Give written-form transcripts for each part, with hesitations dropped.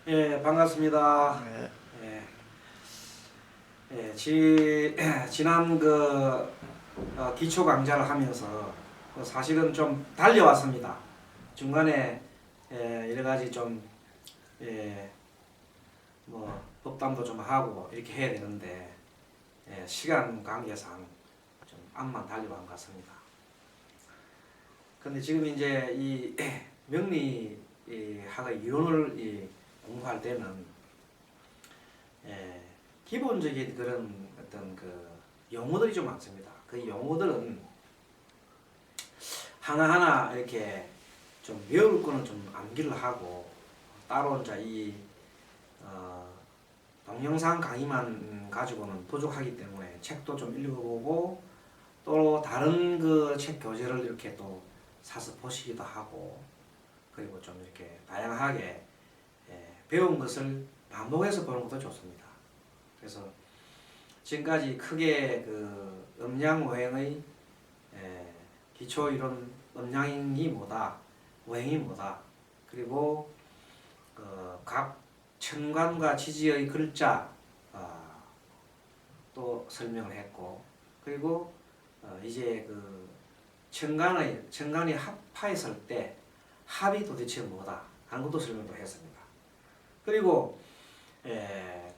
예, 반갑습니다. 네. 예, 지난 기초 강좌를 하면서 사실은 좀 달려왔습니다. 중간에 여러 가지 좀 예, 법담도 좀 하고 이렇게 해야 되는데 시간 관계상 좀 앞만 달려간 것 같습니다. 근데 지금 이제 이 명리 학의 이론을 공부할 때는 기본적인 그런 어떤 그 용어들이 좀 많습니다. 그 용어들은 하나하나 이렇게 좀 외울 거는 좀 암기를 하고 따로 이제 동영상 강의만 가지고는 부족하기 때문에 책도 좀 읽어보고 또 다른 그 책 교재를 이렇게 또 사서 보시기도 하고 그리고 좀 이렇게 다양하게 배운 것을 반복해서 보는 것도 좋습니다. 그래서 지금까지 크게 그 음양오행의 기초 이론 음양이 뭐다, 오행이 뭐다, 그리고 각 천간과 지지의 글자 또 설명을 했고, 그리고 이제 그 천간이 합하였을 때 합이 도대체 뭐다 하는 것도 설명도 했습니다. 그리고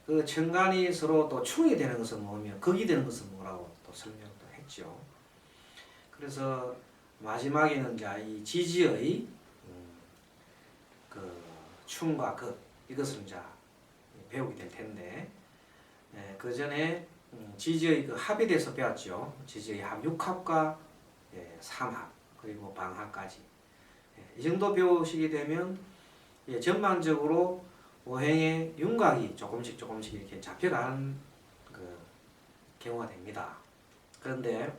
그 천간이 서로 또 충이 되는 것은 뭐며 극이 되는 것은 뭐라고 또 설명도 했죠. 그래서 마지막에는 이제 이 지지의 그 충과 극 이것을 이제 배우게 될 텐데 그 전에 지지의 그 합에 대해서 배웠죠. 지지의 합 6합과 3합 그리고 방합까지 이 정도 배우시게 되면 전반적으로 오행의 윤곽이 조금씩 이렇게 잡혀가는 그 경우가 됩니다. 그런데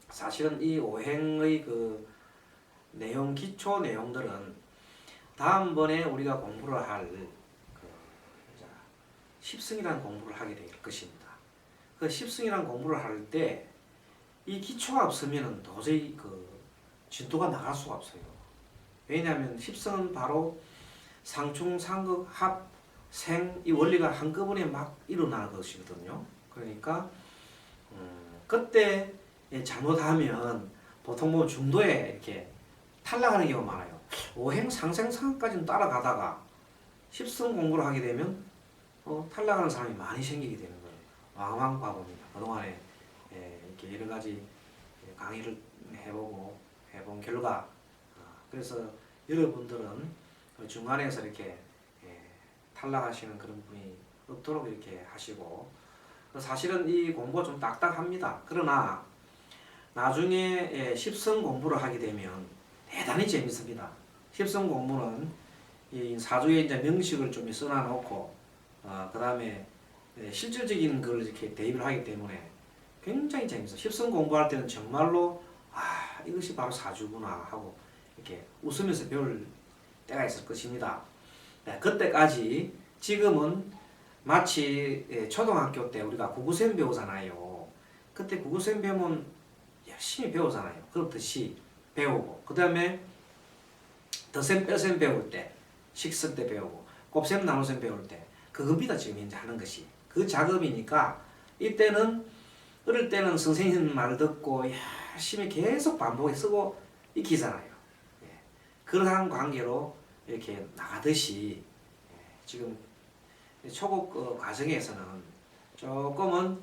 사실은 이 오행의 그 내용, 기초 내용들은 다음번에 우리가 공부를 할 십승이라는 공부를 하게 될 것입니다. 그 십승이라는 공부를 할 때 이 기초가 없으면 도저히 그 진도가 나갈 수가 없어요. 왜냐하면 십승은 바로 상충, 상극, 합, 생 이 원리가 한꺼번에 막 일어나는 것이거든요. 그러니까 그때 잘못하면 보통 뭐 중도에 이렇게 탈락하는 경우가 많아요. 오행, 상생, 상극까지는 따라가다가 십승 공부를 하게 되면 탈락하는 사람이 많이 생기게 되는 거예요. 왕왕과거입니다. 그동안에 이렇게 여러 가지 강의를 해본 결과 그래서 여러분들은 중간에서 이렇게 탈락하시는 그런 분이 없도록 이렇게 하시고 사실은 이 공부가 좀 딱딱합니다. 그러나 나중에 십성 공부를 하게 되면 대단히 재밌습니다. 십성 공부는 이 사주에 이제 명식을 좀 써놔놓고 그 다음에 실질적인 걸 이렇게 대입을 하기 때문에 굉장히 재밌어요. 십성 공부할 때는 정말로 이것이 바로 사주구나 하고 이렇게 웃으면서 배울 때가 있을 것입니다. 그때까지 지금은 마치 초등학교 때 우리가 구구셈 배우잖아요. 그때 구구셈 배우면 열심히 배우잖아요. 그렇듯이 배우고 그 다음에 덧셈 뺄셈 배울 때 식선 때 배우고 곱셈 나눗셈 배울 때 그겁니다. 지금 현재 하는 것이 그 작업이니까 이때는 어릴 때는 선생님 말 듣고 열심히 계속 반복해 쓰고 익히잖아요. 그러한 관계로 이렇게 나가듯이 지금 초급 과정에서는 조금은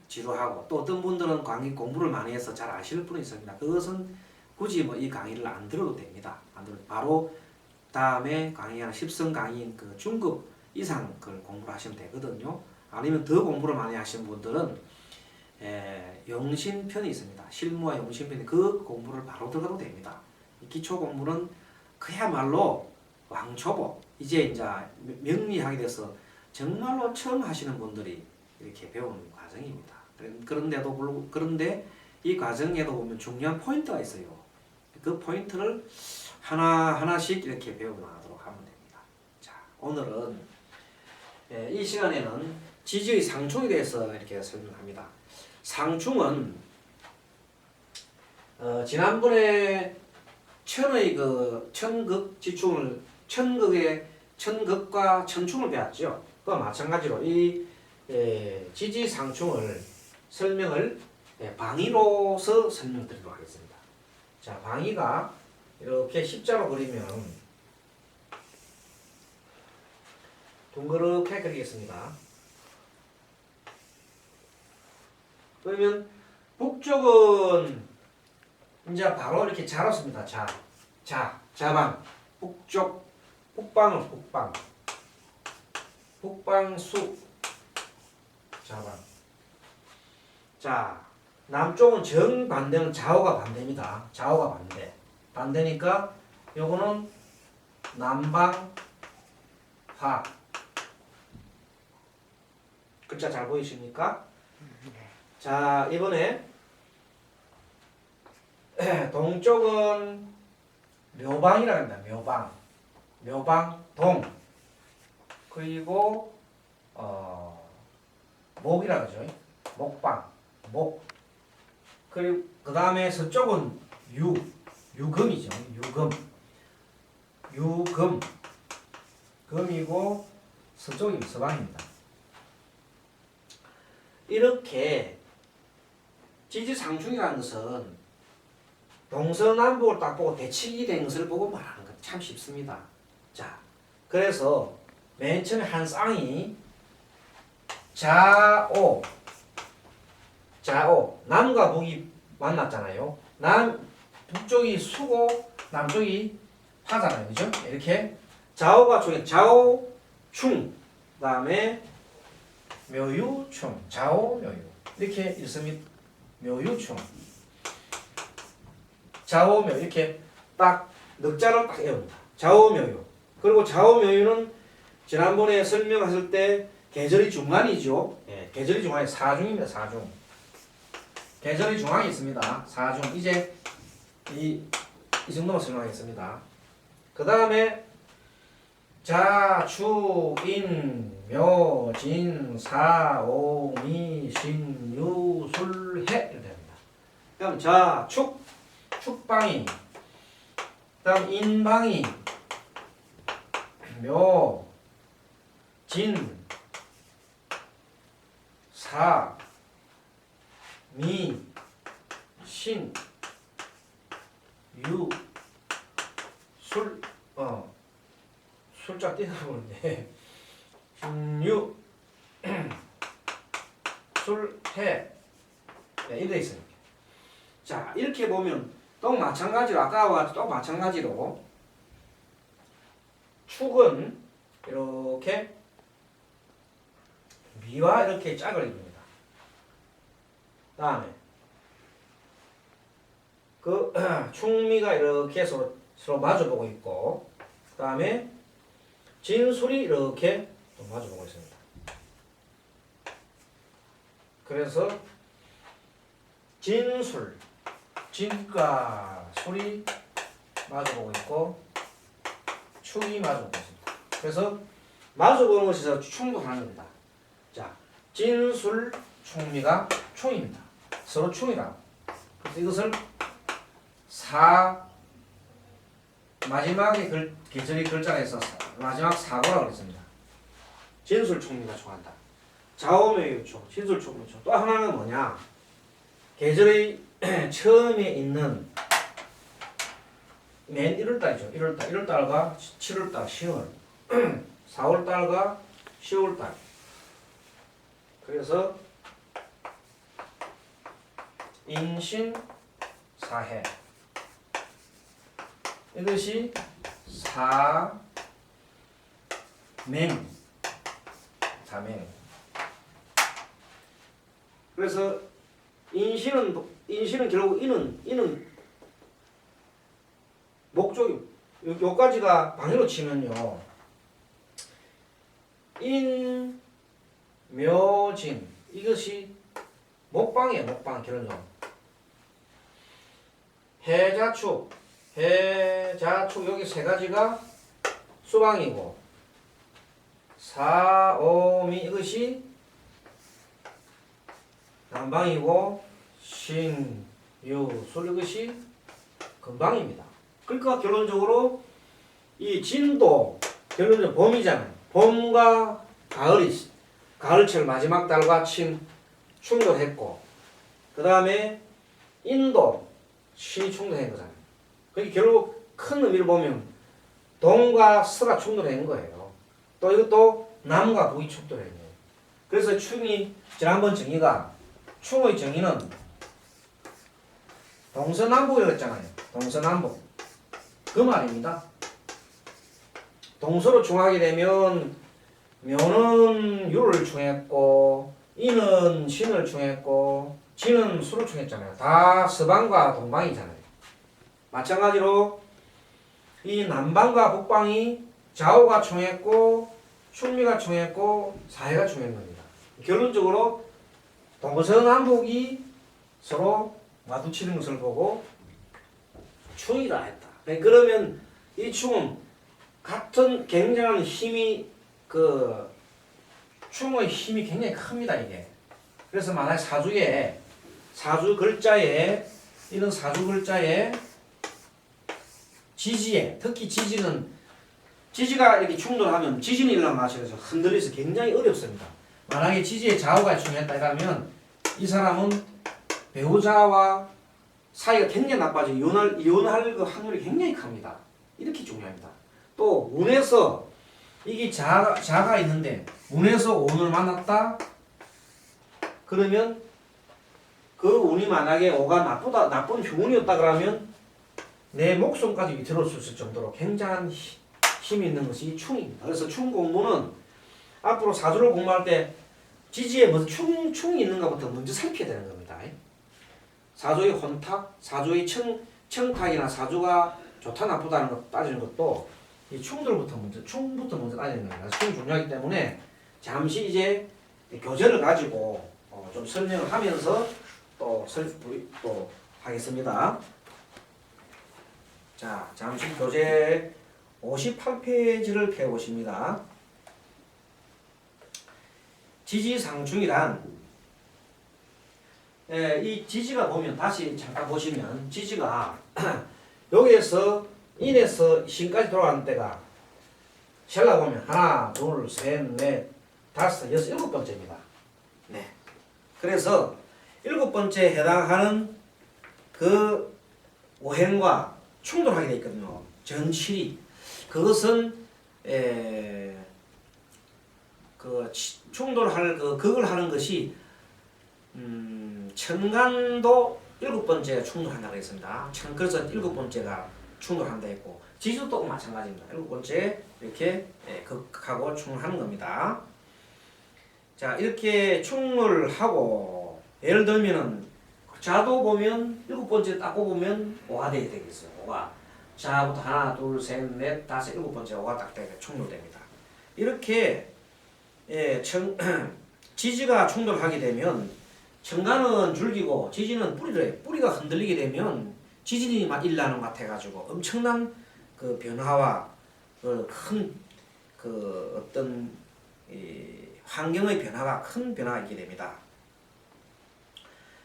지루하고 또 어떤 분들은 공부를 많이 해서 잘 아실 분이 있습니다. 그것은 굳이 뭐 이 강의를 안 들어도 됩니다. 안 들어도 바로 다음에 강의하는 십성 강의인 그 중급 이상 그걸 공부를 하시면 되거든요. 아니면 더 공부를 많이 하시는 분들은 영신편이 있습니다. 실무와 영신편이 그 공부를 바로 들어가도 됩니다. 기초 공부는 그야말로 왕초보 이제 명리하게 돼서 정말로 처음 하시는 분들이 이렇게 배우는 과정입니다. 그런데 이 과정에도 보면 중요한 포인트가 있어요. 그 포인트를 하나씩 이렇게 배워나가도록 하면 됩니다. 자, 오늘은 이 시간에는 지지의 상충에 대해서 이렇게 설명합니다. 상충은 지난번에 천의 그 천극 지충을 천극의 천극과 천충을 배웠죠. 그와 마찬가지로 이 지지상충을 설명을 방위로서 설명드리도록 하겠습니다. 자, 방위가 이렇게 십자로 그리면 둥그렇게 그리겠습니다. 그러면 북쪽은 이제 바로 이렇게 자로 씁니다. 자방. 북쪽, 북방은 북방. 북방수, 자방. 자, 남쪽은 정반대는 좌우가 반대입니다. 좌우가 반대. 반대니까 요거는 남방화. 글자 잘 보이십니까? 자, 이번에 동쪽은 묘방이라고 합니다. 묘방 동. 그리고 목이라고 하죠. 목방 목. 그리고 그 다음에 서쪽은 유금이죠. 유금 금이고 서쪽이 서방입니다. 이렇게 지지상충이라는 것은 동서남북을 딱 보고 대칭이 된 것을 보고 말하는 것 참 쉽습니다. 자, 그래서 맨 처음에 한 쌍이 좌오 남과 북이 만났잖아요. 북쪽이 수고 남쪽이 파잖아요. 그죠? 이렇게 좌오가 좌오충 그다음에 묘유충 좌오묘유 이렇게 있으면 묘유충 좌오묘 이렇게 딱 넉자로 딱 외웁니다. 좌오묘유. 그리고 좌오묘유는 지난번에 설명했을 때 계절이 중간이죠. 예, 계절이 중간이 사중입니다. 사중. 계절이 중앙에 있습니다. 사중. 이제 이 정도만 설명하겠습니다. 그 다음에 자, 추, 인, 묘, 진, 사, 오, 미, 신, 유, 술, 해 이렇게 됩니다. 그럼 자, 축방이 다음 인방이 묘, 진, 사, 미, 신, 유, 술, 술자 띄어보는데 신유, 술, 해 이렇게 있습니다. 자, 이렇게 보면 또 마찬가지로 아까와 또 마찬가지로 축은 이렇게 미와 이렇게 짝을 이룹니다. 다음에 그 충미가 이렇게 서로 마주보고 있고, 그 다음에 진술이 이렇게 또 마주보고 있습니다. 그래서 진과 술이 마주보고 있고 축이 마주보고 있습니다. 그래서 마주보는 것에서 충돌하는 겁니다. 자, 진술 충미가 충입니다. 서로 충이라고. 그래서 이것을 마지막에 계절이 글자가 있어서 마지막 사고라고 그랬습니다. 진술 충미가 충한다. 좌오묘유충, 진술 충미충. 또 하나는 뭐냐? 계절의 처음에 있는 맨 1월달이죠. 1월달과 7월달, 10월, 4월달과 10월달. 그래서 인신사해. 이것이 사맹. 그래서 인신은 결국 이는 목적이 요까지가 방위로 치면요. 인, 묘, 진 이것이 목방이에요. 목방 결론적으로. 해자축 여기 세 가지가 수방이고, 사오미 이것이 남방이고, 신, 유, 술 이것이 금방입니다. 그러니까 결론적으로 이 진도 결론은 봄이잖아요. 봄과 가을철 마지막 달과 충돌했고, 그 다음에 인도 신이 충돌한 거잖아요. 그게 결국 큰 의미를 보면 동과 서가 충돌한 거예요. 또 이것도 남과 북이 충돌한 거예요. 그래서 충이 지난번 정의가 충의 정의는 동서남북이라고 했잖아요. 동서남북. 그 말입니다. 동서로 충하게 되면 묘는 유를 충했고 이는 신을 충했고 지는 수를 충했잖아요. 다 서방과 동방이잖아요. 마찬가지로 이 남방과 북방이 좌우가 충했고 충미가 충했고 사해가 충한 겁니다. 결론적으로 동서남북이 서로 마주치는 것을 보고 충이라 했다. 그러면 이 충은 같은 굉장한 힘이 충의 힘이 굉장히 큽니다. 이게. 그래서 만약 사주 글자에 이런 사주 글자에 지지에 특히 지지가 이렇게 충돌하면 지진이 일어나면 아시겠죠? 흔들려서 굉장히 어렵습니다. 만약에 지지에 좌우가 충했다 하면 이 사람은 배우자와 사이가 굉장히 나빠져 이혼할 그 확률이 굉장히 큽니다. 이렇게 중요합니다. 또 운에서 이게 자가 있는데 운에서 운을 만났다 그러면 그 운이 만약에 오가 나쁜 운이었다 그러면 내 목숨까지 위태로울 수 있을 정도로 굉장한 힘이 있는 것이 충입니다. 그래서 충 공부는 앞으로 사주를 공부할 때 지지에 무슨 충이 있는가부터 먼저 살펴야 되는 겁니다. 사주의 혼탁, 사주의 청탁이나 사주가 좋다 나쁘다는 것 따지는 것도 이 충부터 먼저 따지는 겁니다. 충이 중요하기 때문에 잠시 이제 교재를 가지고 좀 설명을 하면서 또 하겠습니다. 자, 잠시 교재 58페이지를 펴보십니다. 지지상충이란 이 지지가 보면 다시 잠깐 보시면 지지가 여기에서 인에서 신까지 돌아가는 때가 셀라 보면 하나, 둘, 셋, 넷, 다섯, 여섯, 일곱 번째입니다. 네. 그래서 일곱 번째에 해당하는 그 오행과 충돌하게 되어 있거든요. 전칠이. 그것은 충돌할 그걸 하는 것이 천간도 일곱 번째가 충돌한다고 했습니다. 그래서 일곱 번째가 충돌한다 했고 지지도 마찬가지입니다. 일곱 번째 이렇게 극하고 충돌하는 겁니다. 자, 이렇게 충돌하고 예를 들면은 자도 보면 일곱 번째 딱 보면 오가 돼야 되겠어요. 오가 자부터 하나, 둘, 셋, 넷, 다섯, 일곱 번째 오가 딱 되게 충돌됩니다. 이렇게 지지가 충돌하게 되면 천간은 줄기고 지지는 뿌리가 흔들리게 되면 지진이 막 일어나는 것 같아가지고 엄청난 그 변화와 큰 어떤 환경의 변화가 큰 변화가 있게 됩니다.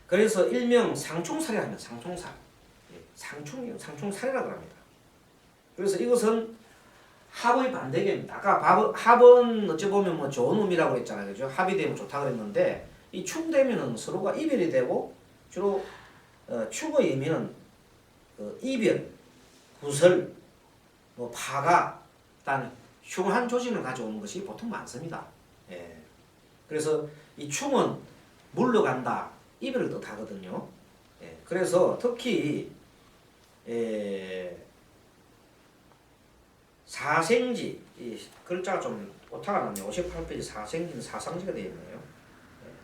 그래서 일명 상충살이라 하면 상충살, 상충살이라고 합니다. 그래서 이것은 합의 반대입니다. 아까 합은 어찌 보면 뭐 좋은 의미라고 했잖아요, 그죠? 합이 되면 좋다 그랬는데 이 충되면은 서로가 이별이 되고 주로 충의 의미는 이별, 구설, 뭐 파가, 일단 흉한 조짐을 가져오는 것이 보통 많습니다. 예. 그래서 이 충은 물러간다, 이별을 뜻하거든요. 예. 그래서 특히 사생지, 이 글자가 좀 오타가 났네요. 58페이지 사생지는 사상지가 되어 있네요.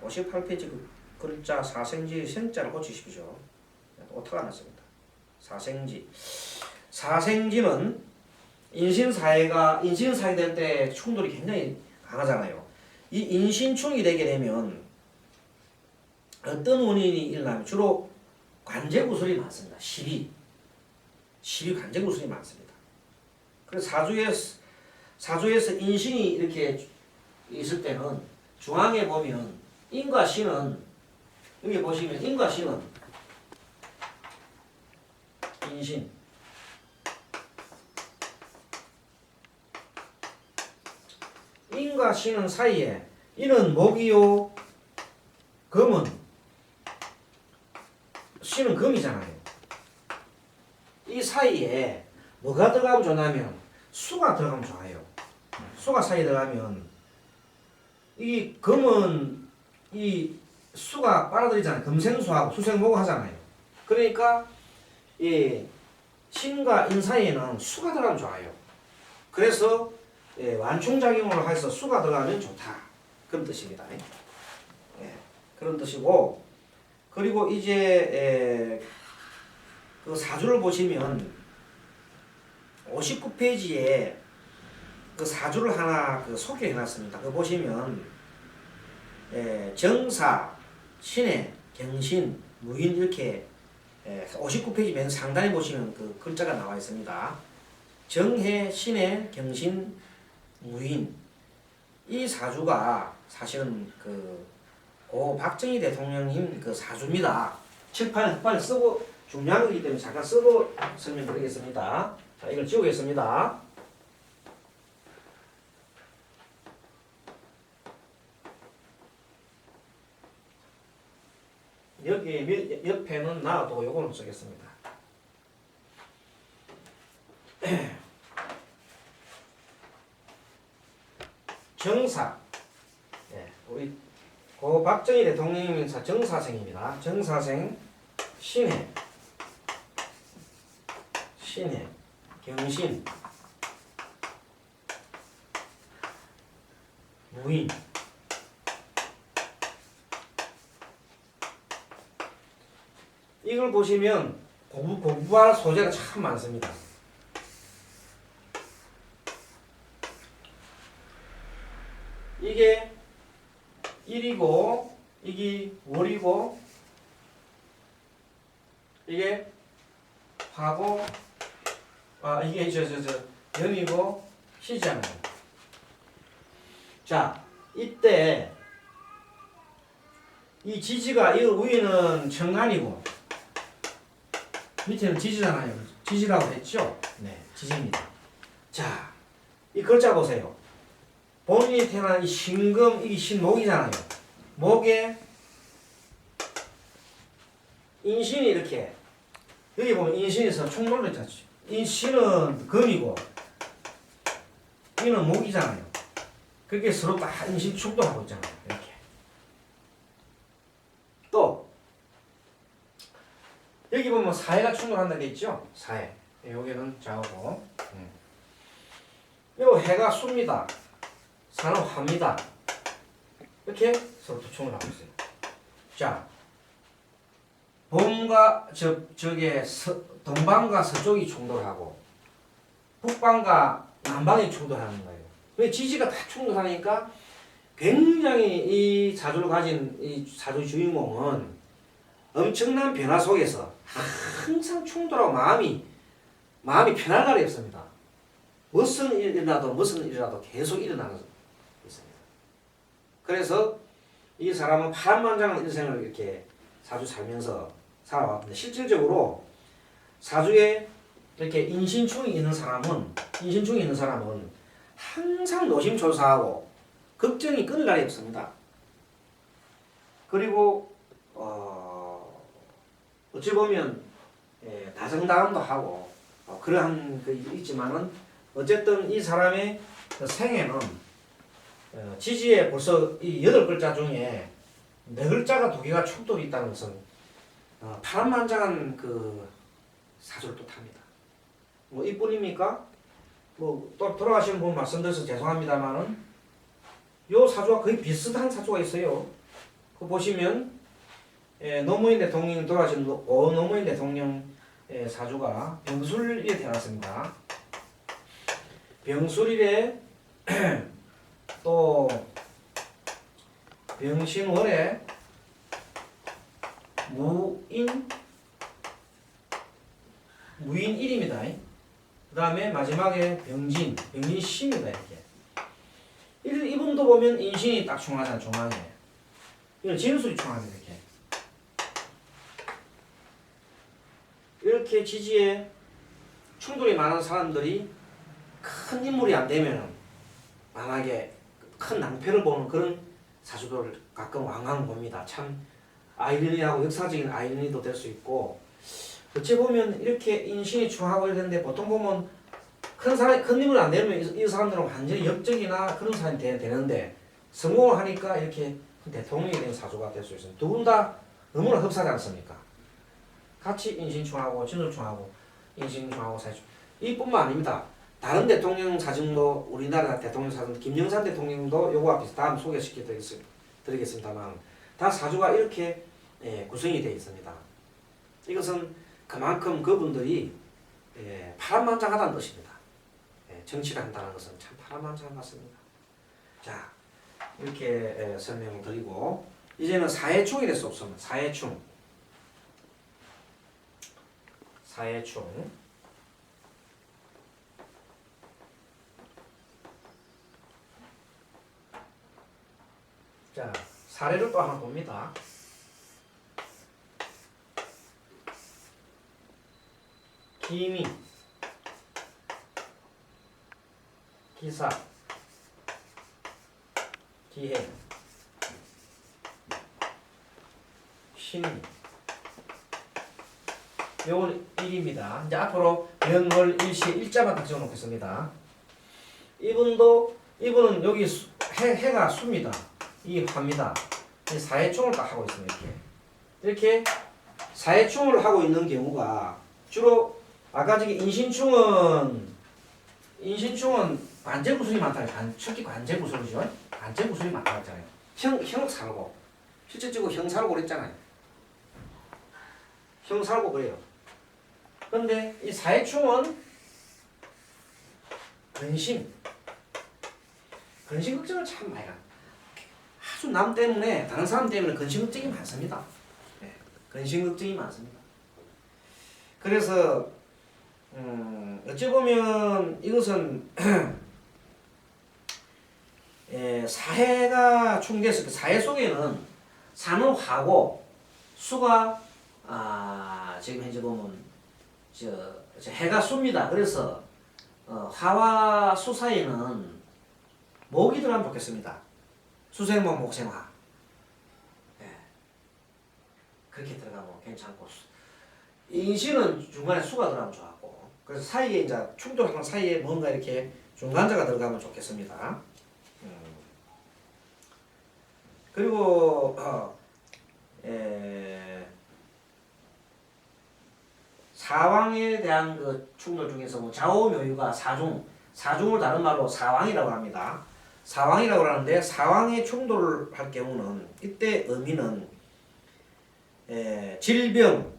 58페이지 글자 사생지 생자를 고치십시오. 오타가 났습니다. 사생지는 인신사회 될 때 충돌이 굉장히 강하잖아요. 이 인신충이 되게 되면 어떤 원인이 일어나면 주로 관제구설이 많습니다. 시비 관제구설이 많습니다. 그래서 사주에서 인신이 이렇게 있을 때는 중앙에 보면 인과 신은 여기 보시면 인과 신은 인신 신과 신은 사이에 이는 목이요 금은 신은 금이잖아요. 이 사이에 뭐가 들어가면 좋냐면 수가 들어가면 좋아요. 수가 사이에 들어가면 이 금은 이 수가 빨아들이잖아요. 금생수하고 수생목을 하잖아요. 그러니까 이 신과 인 사이에는 수가 들어가면 좋아요. 그래서 완충작용을 해서 수가 들어가면 좋다. 그런 뜻입니다. 그런 뜻이고, 그리고 이제 그 사주를 보시면 59페이지에 그 사주를 하나 그 소개해놨습니다. 그 보시면 정사, 신해, 경신, 무인 이렇게 59페이지 맨 상단에 보시면 그 글자가 나와 있습니다. 정해, 신해, 경신, 무인 이 사주가 사실은 고 박정희 대통령님 그 사주입니다. 칠판에 흑판에 쓰고 중요한 거기 때문에 잠깐 쓰고 설명드리겠습니다. 자, 이걸 지우겠습니다. 여기 옆에는 놔두고 요거는 쓰겠습니다. 정사. 우리 고 박정희 대통령님 정사생입니다. 정사생 신해, 경신, 무인. 이걸 보시면 공부할 소재가 참 많습니다. 이게 일이고 이게 월이고 이게 화고 이게 연이고 시잖아요. 자, 이때 이 지지가 이 위에는 정관이고 밑에는 지지잖아요. 지지라고 했죠? 네, 지지입니다. 자, 이 글자 보세요. 본인이 태어난 이 신금, 이게 신목이잖아요. 목에 인신이 이렇게 여기 보면 인신에서 충돌을 했죠. 인신은 금이고 이는 목이잖아요. 그렇게 서로 다 인신 충돌하고 있잖아요. 이렇게. 또 여기 보면 사해가 충돌한다는 게 있죠. 사해. 여기는 좌우고. 요 해가 수입니다. 사는 화입니다. 이렇게 서로 부충을 하고 있어요. 자, 봄과 저게 동방과 서쪽이 충돌하고 북방과 남방이 충돌하는 거예요. 왜 지지가 다 충돌하니까 굉장히 이 사주를 가진 이 사주 주인공은 엄청난 변화 속에서 항상 충돌하고 마음이 편할 날이 없습니다. 무슨 일이라도 계속 일어나는 있습니다. 그래서 이 사람은 파란만장한 인생을 이렇게 사주 살면서 살아왔는데 실질적으로 사주에 이렇게 인신충이 있는 사람은 항상 노심초사하고 걱정이 끊을 날이 없습니다. 그리고 어찌 보면 다정다감도 하고 그러한 그 있지만은 어쨌든 이 사람의 그 생애는 지지에 벌써 이 8글자 중에 4글자가 2개가 충돌이 있다는 것은 파란만장한 그 사주를 뜻합니다. 뭐 이뿐입니까? 뭐 또 돌아가신 분 말씀드려서 죄송합니다만은 요 사주와 거의 비슷한 사주가 있어요. 그 보시면 노무현 대통령 돌아가신 노무현 대통령 사주가 병술일에 태어났습니다. 병술일에 또 병신월에 무인일입니다. 그 다음에 마지막에 병진신입니다. 이렇게 이분도 보면 인신이 딱 중하잖아. 중앙에 이건 진술이 중하네. 이렇게 지지에 충돌이 많은 사람들이 큰 인물이 안 되면 만약에 큰 낭패를 보는 그런 사주들을 가끔 왕왕 봅니다. 참 아이러니하고 역사적인 아이러니도 될 수 있고 어찌 보면 이렇게 인신이 충하고 이랬는데 보통 보면 큰 힘을 안 내면 이 사람들은 완전히 역적이나 그런 사람이 되는데 성공을 하니까 이렇게 대통령이 된 사주가 될 수 있습니다. 두 분 다 너무나 흡사하지 않습니까? 같이 인신충하고 진술충하고 인신충하고 사주충 이뿐만 아닙니다. 다른 대통령 사정도 우리나라 대통령 사정 김영삼 대통령도 요거와 비슷한 소개시켜 드리겠습니다만 다 사주가 이렇게 구성이 되어 있습니다. 이것은 그만큼 그분들이 파란만장하다는 뜻입니다. 정치를 한다는 것은 참 파란만장 같습니다. 자 이렇게 설명을 드리고 이제는 사해충이 될 수 없습니다. 사해충 자 사례를 또 하나 봅니다. 기미, 기사, 기해, 신미 요건 1입니다. 이제 앞으로 명월 일시 일자만 딱 적어놓겠습니다. 이분은 여기 해가 수입니다. 이 화입니다. 이 사해충을 딱 하고 있습니다. 이렇게 사해충을 하고 있는 경우가 주로 아까 저기 인신충은 관제구술이 많다. 특히 관제구술이죠. 관제구술이 많다고 했잖아요. 형살고 실질적으로 형살고 그랬잖아요. 형살고 그래요. 그런데 이 사해충은 근심 걱정을 참 많이 합니다. 아주 남 때문에 다른 사람 때문에 근심 걱정이 많습니다. 근심 걱정이 많습니다. 그래서 어찌 보면 이것은 사해가 충계해서 그 사해 속에는 산은 화고 수가 지금 현재 보면 저 해가 수입니다. 그래서 화와 수 사이에는 목이 들어가면 좋겠습니다. 수생목 목생화 그렇게 들어가면 괜찮고 인신은 중간에 수가 들어가면 좋았고 그래서 사이에 이제 충돌하는 사이에 뭔가 이렇게 중간자가 들어가면 좋겠습니다. 그리고 사왕에 대한 그 충돌 중에서 뭐 좌우묘유가 사중을 다른 말로 사왕이라고 합니다. 사왕이라고 하는데 사왕의 충돌을 할 경우는 이때 의미는 질병,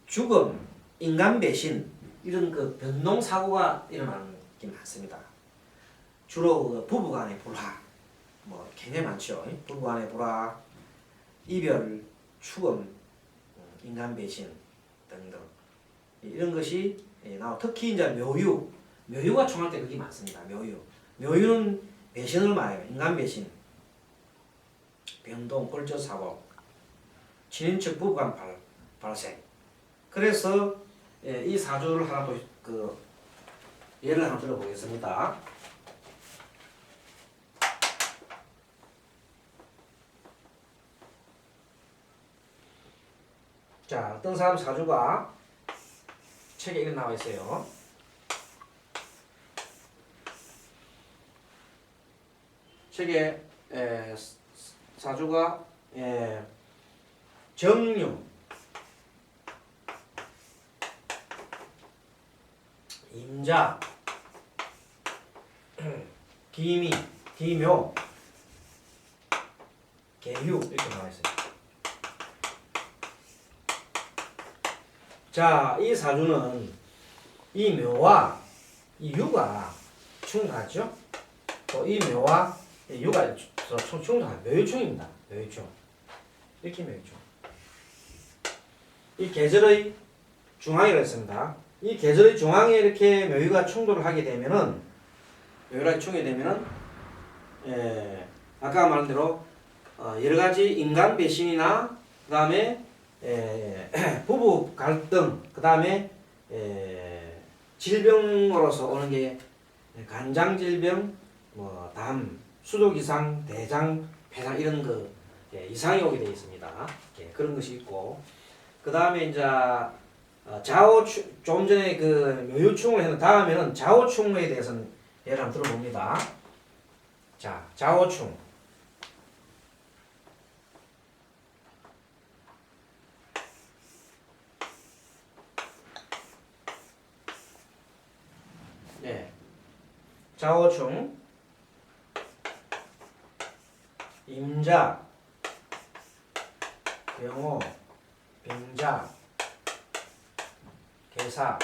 죽음, 인간 배신 이런 그 변동 사고가 일어나는 게 많습니다. 주로 그 부부간의 불화 뭐 굉장히 많죠. 부부간의 불화, 이별, 죽음, 인간 배신 등등 이런 것이 나와. 특히 이제 묘유가 총할 때 그게 많습니다. 묘유는 배신을 말해요. 인간 배신, 변동, 꼴절 사고, 친인척 부부간 발생. 그래서 이 사주를 하나 그 예를 하나 들어보겠습니다. 자, 어떤 사람 사주가 책에 이렇게 나와 있어요. 책에 사주가 정유, 임자, 기미, 기묘, 계유 이렇게 나와 있어요. 자, 이 사주는 이 묘와 이 유가 충하죠. 또 이 묘와 이 유가 충돌한 묘유충입니다. 묘유충. 이렇게 묘유충. 이 계절의 중앙이라고 했습니다. 이 계절의 중앙에 이렇게 묘유가 충돌을 하게 되면은 묘유가 충이 되면은 아까 말한 대로 여러 가지 인간 배신이나 그다음에 부부 갈등, 그 다음에 질병으로서 오는 게 간장 질병, 뭐 담, 수도 기상, 대장, 폐장 이런 그 이상이 오게 되어 있습니다. 그런 것이 있고 그 다음에 이제 좌우충 좀 전에 그 묘유충을 했는 다음에는 좌우충에 대해서는 예를 한번 들어봅니다. 자, 좌우충. 네. 좌우충, 임자, 병호, 병자, 개사.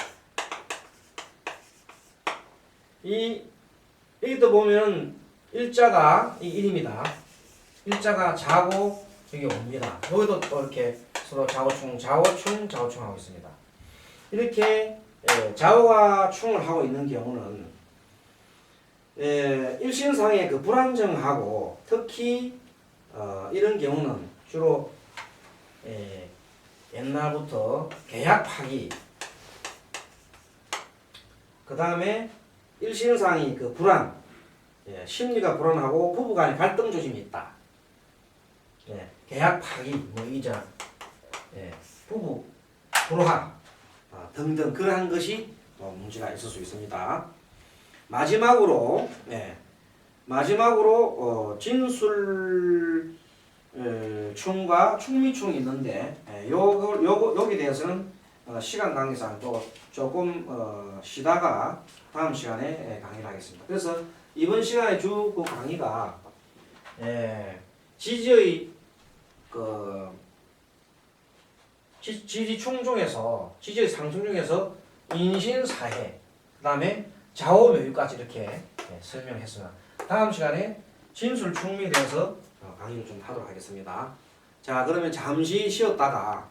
여기도 보면 일자가 이 1입니다. 일자가 자고 여기 옵니다. 여기도 또 이렇게 서로 좌우충, 좌우충, 좌우충 하고 있습니다. 이렇게 좌우와 충을 하고 있는 경우는 일신상의 그 불안정하고 특히 이런 경우는 주로 옛날부터 계약 파기 그 다음에 일신상이 그 불안 심리가 불안하고 부부간의 갈등 조짐이 있다. 계약 파기 뭐 이자 부부 불화 등등 그러한 것이 문제가 있을 수 있습니다. 마지막으로 진술 충과 충미충이 있는데 여기에 대해서는 시간 관계상 또 조금 쉬다가 다음 시간에 강의를 하겠습니다. 그래서 이번 시간에 주 그 강의가 지지의 그 지지충 중에서 지지의 상충 중에서 인신사해 그 다음에 좌우묘유까지 이렇게 설명했습니다. 다음 시간에 진술충미에 대해서 강의를 좀 하도록 하겠습니다. 자, 그러면 잠시 쉬었다가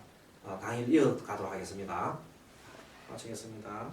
강의를 이어가도록 하겠습니다. 마치겠습니다.